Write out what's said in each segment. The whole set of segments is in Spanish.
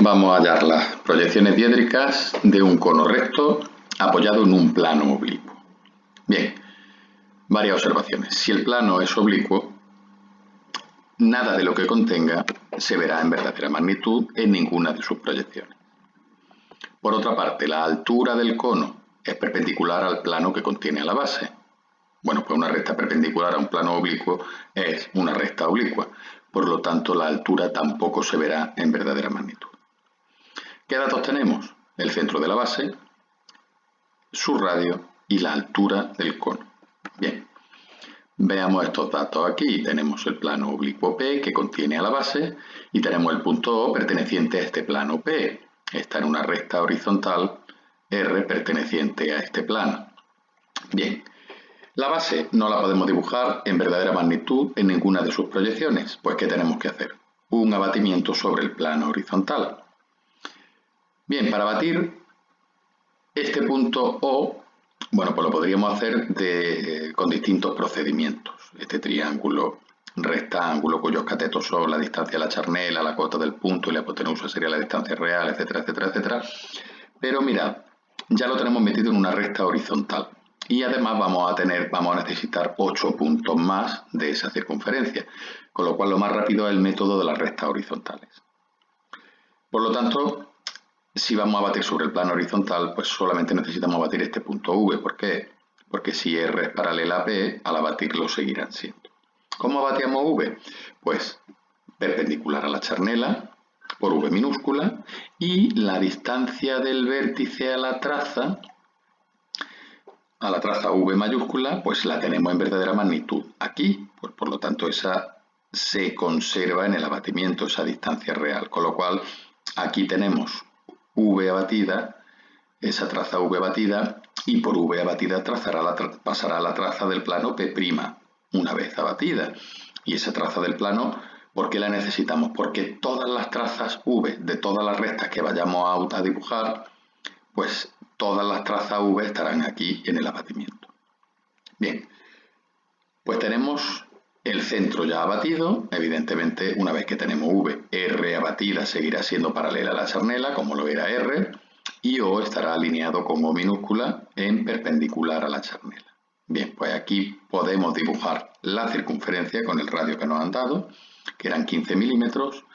Vamos a hallar las proyecciones diédricas de un cono recto apoyado en un plano oblicuo. Bien, varias observaciones. Si el plano es oblicuo, nada de lo que contenga se verá en verdadera magnitud en ninguna de sus proyecciones. Por otra parte, la altura del cono es perpendicular al plano que contiene a la base. Bueno, pues una recta perpendicular a un plano oblicuo es una recta oblicua. Por lo tanto, la altura tampoco se verá en verdadera magnitud. ¿Qué datos tenemos? El centro de la base, su radio y la altura del cono. Bien, veamos estos datos aquí. Tenemos el plano oblicuo P que contiene a la base y tenemos el punto O perteneciente a este plano P. Está en una recta horizontal R perteneciente a este plano. Bien, la base no la podemos dibujar en verdadera magnitud en ninguna de sus proyecciones. Pues ¿qué tenemos que hacer? Un abatimiento sobre el plano horizontal. Bien, para abatir este punto O, bueno, pues lo podríamos hacer con distintos procedimientos. Este triángulo rectángulo cuyos catetos son la distancia de la charnela, la cota del punto y la hipotenusa sería la distancia real, etcétera, etcétera, etcétera. Pero mirad, ya lo tenemos metido en una recta horizontal y además vamos a necesitar 8 puntos más de esa circunferencia, con lo cual lo más rápido es el método de las rectas horizontales. Por lo tanto, si vamos a batir sobre el plano horizontal, pues solamente necesitamos batir este punto V. ¿Por qué? Porque si R es paralela a P, al abatirlo seguirán siendo. ¿Cómo abatíamos V? Pues perpendicular a la charnela, por V minúscula, y la distancia del vértice a la traza V mayúscula, pues la tenemos en verdadera magnitud aquí. Pues por lo tanto, esa se conserva en el abatimiento, esa distancia real. Con lo cual, aquí tenemos V abatida, esa traza V abatida, y por V abatida pasará la traza del plano P' una vez abatida. Y esa traza del plano, ¿por qué la necesitamos? Porque todas las trazas V de todas las rectas que vayamos a dibujar, pues todas las trazas V estarán aquí en el abatimiento. Bien, pues tenemos el centro ya abatido. Evidentemente, una vez que tenemos V, R abatida seguirá siendo paralela a la charnela, como lo era R, y O estará alineado con O minúscula en perpendicular a la charnela. Bien, pues aquí podemos dibujar la circunferencia con el radio que nos han dado, que eran 15 milímetros,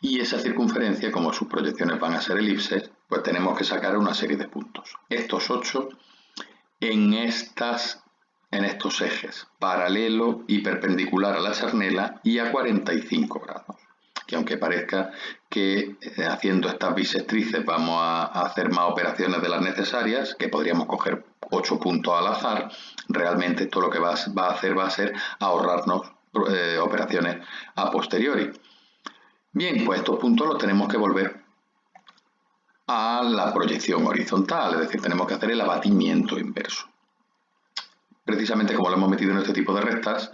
y esa circunferencia, como sus proyecciones van a ser elipses, pues tenemos que sacar una serie de puntos. Estos 8 en estos ejes, paralelo y perpendicular a la charnela y a 45 grados. Que aunque parezca que haciendo estas bisectrices vamos a hacer más operaciones de las necesarias, que podríamos coger 8 puntos al azar, realmente esto lo que va a hacer ahorrarnos operaciones a posteriori. Bien, pues estos puntos los tenemos que volver a la proyección horizontal, es decir, tenemos que hacer el abatimiento inverso. Precisamente como lo hemos metido en este tipo de rectas,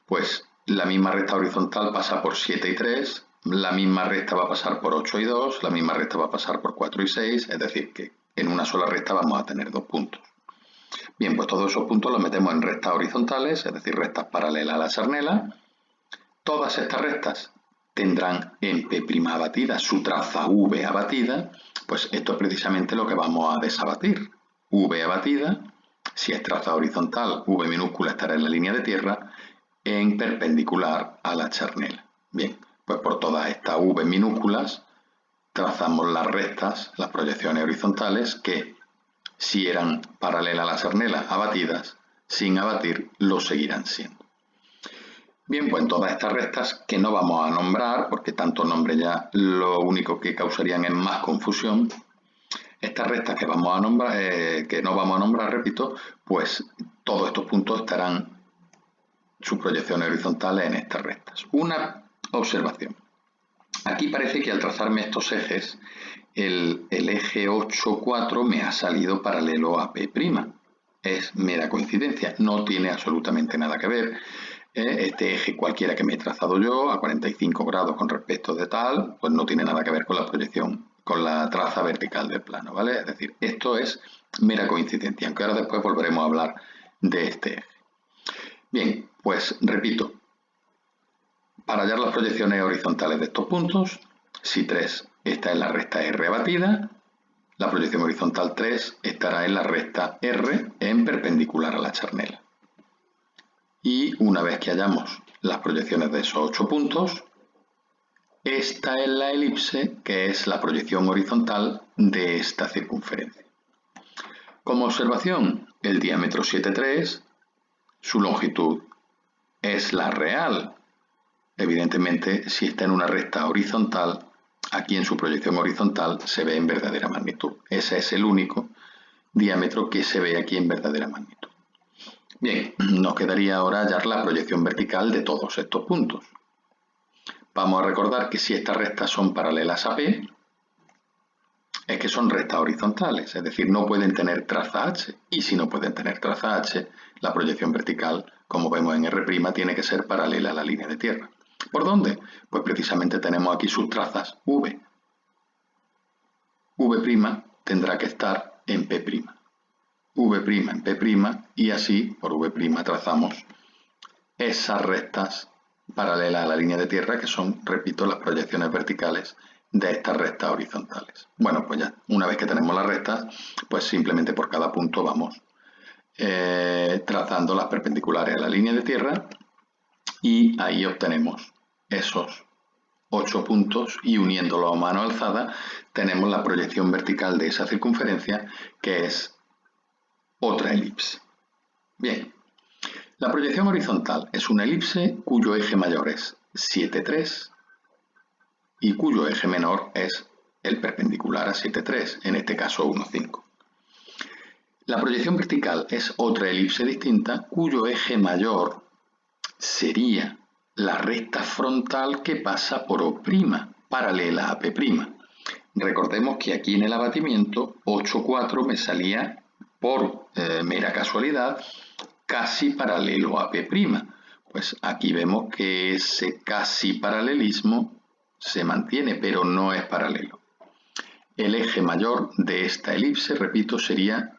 pues la misma recta horizontal pasa por 7 y 3, la misma recta va a pasar por 8 y 2, la misma recta va a pasar por 4 y 6, es decir, que en una sola recta vamos a tener 2 puntos. Bien, pues todos esos puntos los metemos en rectas horizontales, es decir, rectas paralelas a la charnela. Todas estas rectas tendrán en P' abatida su traza V abatida, pues esto es precisamente lo que vamos a desabatir. V abatida, si es traza horizontal, V minúscula estará en la línea de tierra, en perpendicular a la charnela. Bien, pues por todas estas V minúsculas trazamos las rectas, las proyecciones horizontales, que si eran paralelas a la charnela abatidas, sin abatir, lo seguirán siendo. Bien, pues en todas estas rectas que no vamos a nombrar, porque tanto nombre ya lo único que causarían es más confusión, estas rectas que vamos a nombrar, que no vamos a nombrar, repito, pues todos estos puntos estarán sus proyecciones horizontales en estas rectas. Una observación. Aquí parece que al trazarme estos ejes, el eje 8, 4 me ha salido paralelo a P'. Es mera coincidencia, no tiene absolutamente nada que ver. Este eje cualquiera que me he trazado yo a 45 grados con respecto de tal, pues no tiene nada que ver con la proyección, con la traza vertical del plano, ¿vale? Es decir, esto es mera coincidencia, aunque ahora después volveremos a hablar de este eje. Bien, pues repito, para hallar las proyecciones horizontales de estos puntos, Si 3 está en la recta R abatida, la proyección horizontal 3 estará en la recta R en perpendicular a la charnela. Y una vez que hayamos las proyecciones de esos 8 puntos, esta es la elipse que es la proyección horizontal de esta circunferencia. Como observación, el diámetro 7,3, su longitud es la real. Evidentemente, si está en una recta horizontal, aquí en su proyección horizontal se ve en verdadera magnitud. Ese es el único diámetro que se ve aquí en verdadera magnitud. Bien, nos quedaría ahora hallar la proyección vertical de todos estos puntos. Vamos a recordar que si estas rectas son paralelas a P, es que son rectas horizontales, es decir, no pueden tener traza H. Y si no pueden tener traza H, la proyección vertical, como vemos en R', tiene que ser paralela a la línea de tierra. ¿Por dónde? Pues precisamente tenemos aquí sus trazas V. V' tendrá que estar en P'. V' en P' y así, por V' trazamos esas rectas paralelas a la línea de tierra que son, repito, las proyecciones verticales de estas rectas horizontales. Bueno, pues ya, una vez que tenemos las rectas, pues simplemente por cada punto vamos trazando las perpendiculares a la línea de tierra y ahí obtenemos esos 8 puntos y uniéndolo a mano alzada tenemos la proyección vertical de esa circunferencia que es otra elipse. Bien, la proyección horizontal es una elipse cuyo eje mayor es 7,3 y cuyo eje menor es el perpendicular a 7,3, en este caso 1,5. La proyección vertical es otra elipse distinta cuyo eje mayor sería la recta frontal que pasa por O', paralela a P'. Recordemos que aquí en el abatimiento 8,4 me salía por mera casualidad casi paralelo a P'. Pues aquí vemos que ese casi paralelismo se mantiene, pero no es paralelo. El eje mayor de esta elipse, repito, sería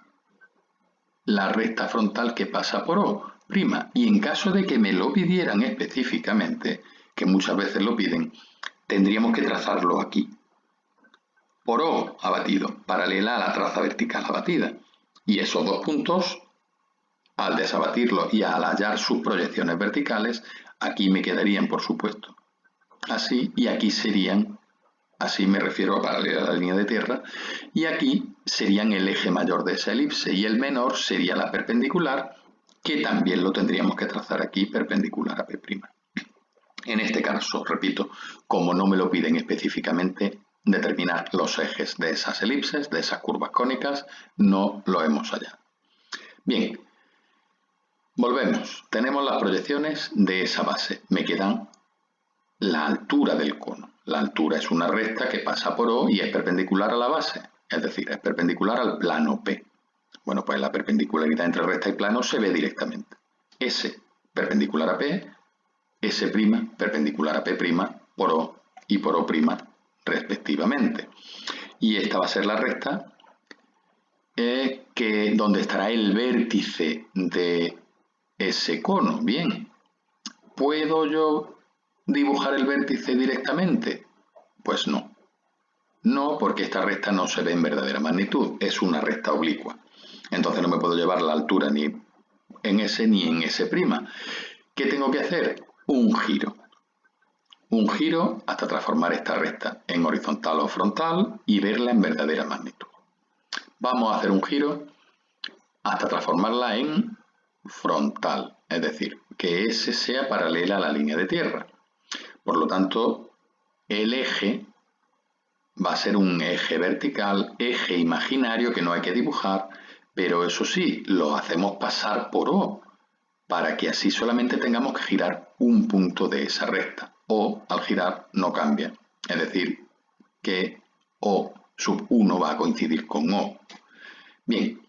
la recta frontal que pasa por O'. Y en caso de que me lo pidieran específicamente, que muchas veces lo piden, tendríamos que trazarlo aquí. Por O abatido, paralela a la traza vertical abatida. Y esos dos puntos, al desabatirlos y al hallar sus proyecciones verticales, aquí me quedarían, por supuesto, así, y aquí serían, así me refiero a paralela a la línea de tierra, y aquí serían el eje mayor de esa elipse, y el menor sería la perpendicular, que también lo tendríamos que trazar aquí perpendicular a P'. En este caso, repito, como no me lo piden específicamente, determinar los ejes de esas elipses, de esas curvas cónicas, no lo hemos hallado. Bien, volvemos. Tenemos las proyecciones de esa base. Me quedan la altura del cono. La altura es una recta que pasa por O y es perpendicular a la base, es decir, es perpendicular al plano P. Bueno, pues la perpendicularidad entre recta y plano se ve directamente. S perpendicular a P, S' perpendicular a P' por O y por O' respectivamente. Y esta va a ser la recta donde estará el vértice de ese cono. Bien, ¿puedo yo dibujar el vértice directamente? Pues no. No, porque esta recta no se ve en verdadera magnitud, es una recta oblicua. Entonces no me puedo llevar la altura ni en S ni en S'. ¿Qué tengo que hacer? Un giro. Un giro hasta transformar esta recta en horizontal o frontal y verla en verdadera magnitud. Vamos a hacer un giro hasta transformarla en frontal, es decir, que S sea paralela a la línea de tierra. Por lo tanto, el eje va a ser un eje vertical, eje imaginario que no hay que dibujar, pero eso sí, lo hacemos pasar por O, para que así solamente tengamos que girar un punto de esa recta. O al girar no cambia, es decir, que O sub 1 va a coincidir con O. Bien,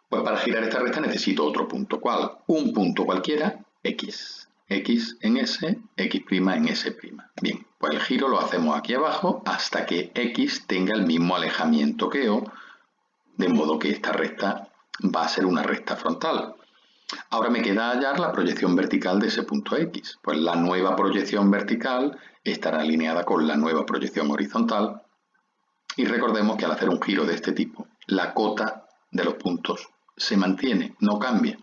pues para girar esta recta necesito otro punto. ¿Cuál? Un punto cualquiera, X. X en S, X' en S'. Bien, pues el giro lo hacemos aquí abajo hasta que X tenga el mismo alejamiento que O, de modo que esta recta va a ser una recta frontal. Ahora me queda hallar la proyección vertical de ese punto X. Pues la nueva proyección vertical estará alineada con la nueva proyección horizontal. Y recordemos que al hacer un giro de este tipo, la cota de los puntos se mantiene, no cambia.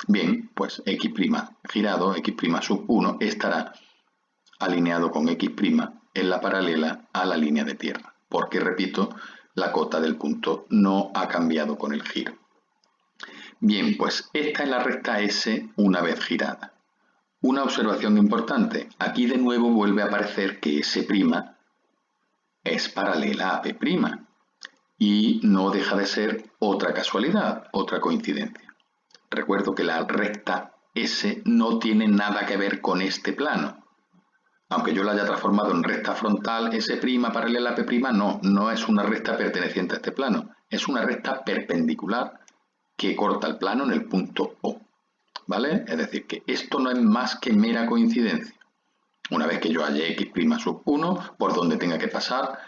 Bien, pues X' girado, X' sub 1, estará alineado con X' en la paralela a la línea de tierra. Porque, repito, la cota del punto no ha cambiado con el giro. Bien, pues esta es la recta S una vez girada. Una observación importante, aquí de nuevo vuelve a aparecer que S' es paralela a P' y no deja de ser otra casualidad, otra coincidencia. Recuerdo que la recta S no tiene nada que ver con este plano. Aunque yo la haya transformado en recta frontal S' paralela a P', no es una recta perteneciente a este plano, es una recta perpendicular que corta el plano en el punto O, ¿vale? Es decir, que esto no es más que mera coincidencia. Una vez que yo halle X' sub 1, por donde tenga que pasar,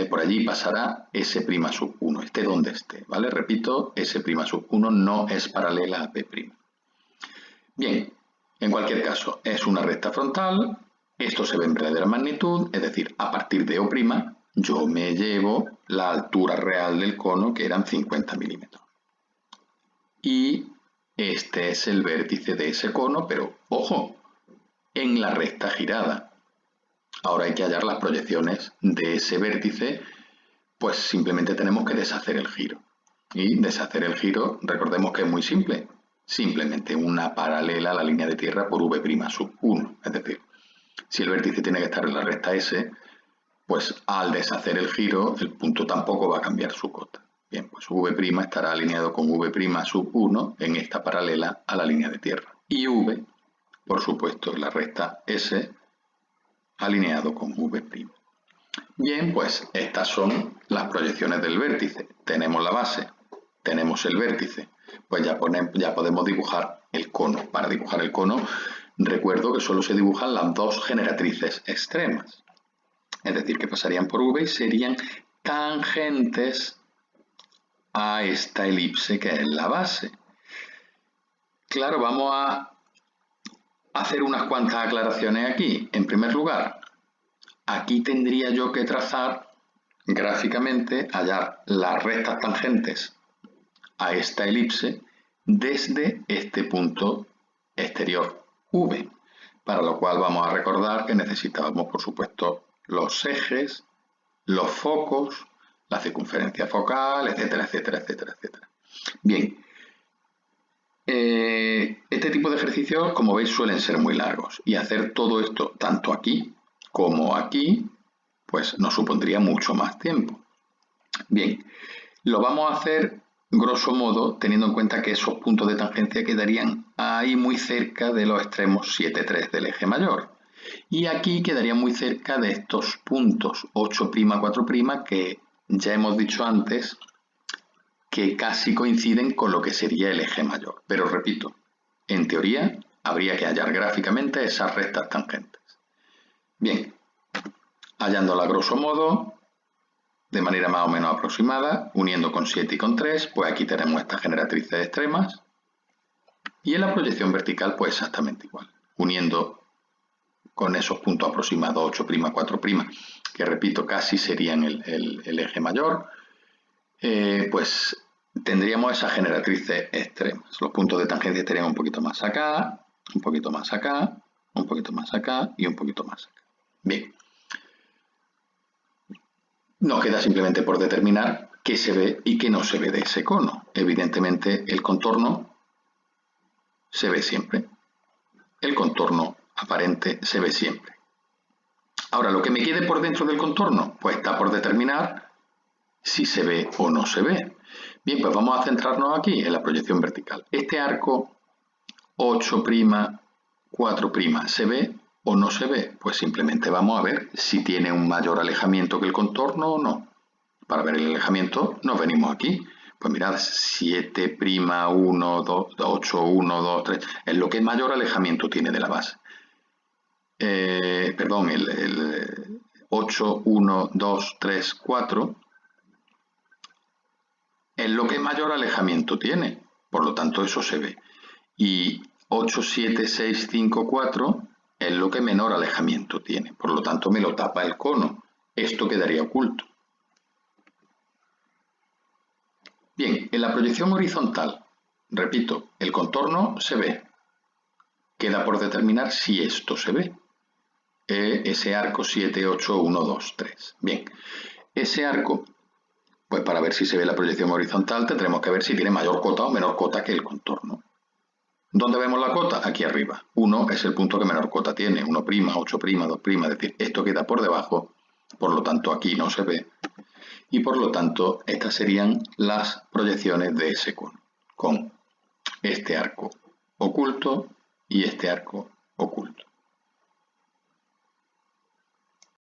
por allí pasará S' sub 1, esté donde esté, ¿vale? Repito, S' sub 1 no es paralela a P'. Bien, en cualquier caso, es una recta frontal, esto se ve en verdadera magnitud, es decir, a partir de O', yo me llevo la altura real del cono, que eran 50 milímetros. Y este es el vértice de ese cono, pero ojo, en la recta girada. Ahora hay que hallar las proyecciones de ese vértice, pues simplemente tenemos que deshacer el giro. Y deshacer el giro, recordemos que es muy simple, simplemente una paralela a la línea de tierra por V' sub 1. Es decir, si el vértice tiene que estar en la recta S, pues al deshacer el giro, el punto tampoco va a cambiar su cota. Bien, pues V' estará alineado con V' sub 1 en esta paralela a la línea de tierra. Y V, por supuesto, en la recta S, alineado con V'. Bien, pues estas son las proyecciones del vértice. Tenemos la base, tenemos el vértice, pues ya podemos dibujar el cono. Para dibujar el cono, recuerdo que solo se dibujan las dos generatrices extremas. Es decir, que pasarían por V y serían tangentes a esta elipse que es la base. Claro, vamos a hacer unas cuantas aclaraciones aquí. En primer lugar, aquí tendría yo que trazar gráficamente, hallar las rectas tangentes a esta elipse desde este punto exterior V, para lo cual vamos a recordar que necesitábamos, por supuesto, los ejes, los focos, la circunferencia focal, etcétera, etcétera, etcétera, etcétera. Bien, este tipo de ejercicios, como veis, suelen ser muy largos y hacer todo esto tanto aquí como aquí, pues nos supondría mucho más tiempo. Bien, lo vamos a hacer grosso modo teniendo en cuenta que esos puntos de tangencia quedarían ahí muy cerca de los extremos 7, 3 del eje mayor. Y aquí quedarían muy cerca de estos puntos 8', 4', que ya hemos dicho antes que casi coinciden con lo que sería el eje mayor. Pero repito, en teoría habría que hallar gráficamente esas rectas tangentes. Bien, hallándola grosso modo, de manera más o menos aproximada, uniendo con 7 y con 3, pues aquí tenemos estas generatrices extremas. Y en la proyección vertical, pues exactamente igual, uniendo con esos puntos aproximados 8', 4', que repito, casi serían el eje mayor, pues tendríamos esas generatrices extremas. Los puntos de tangencia estarían un poquito más acá, un poquito más acá, un poquito más acá y un poquito más acá. Bien. Nos queda simplemente por determinar qué se ve y qué no se ve de ese cono. Evidentemente el contorno se ve siempre. El contorno aparente se ve siempre. Ahora, lo que me quede por dentro del contorno, pues está por determinar si se ve o no se ve. Bien, pues vamos a centrarnos aquí en la proyección vertical. Este arco 8', 4', ¿se ve o no se ve? Pues simplemente vamos a ver si tiene un mayor alejamiento que el contorno o no. Para ver el alejamiento nos venimos aquí. Pues mirad, 7', 1, 2, 8, 1, 2, 3, es lo que mayor alejamiento tiene de la base. Perdón, el 8, 1, 2, 3, 4 es lo que mayor alejamiento tiene. Por lo tanto, eso se ve. Y 8, 7, 6, 5, 4 es lo que menor alejamiento tiene. Por lo tanto, me lo tapa el cono. Esto quedaría oculto. Bien, en la proyección horizontal, repito, el contorno se ve. Queda por determinar si esto se ve. Ese arco 7, 8, 1, 2, 3. Bien, ese arco, pues para ver si se ve la proyección horizontal tendremos que ver si tiene mayor cota o menor cota que el contorno. ¿Dónde vemos la cota? Aquí arriba. 1 es el punto que menor cota tiene. 1', 8', 2', es decir, esto queda por debajo, por lo tanto aquí no se ve. Y por lo tanto, estas serían las proyecciones de ese cono, con este arco oculto y este arco oculto.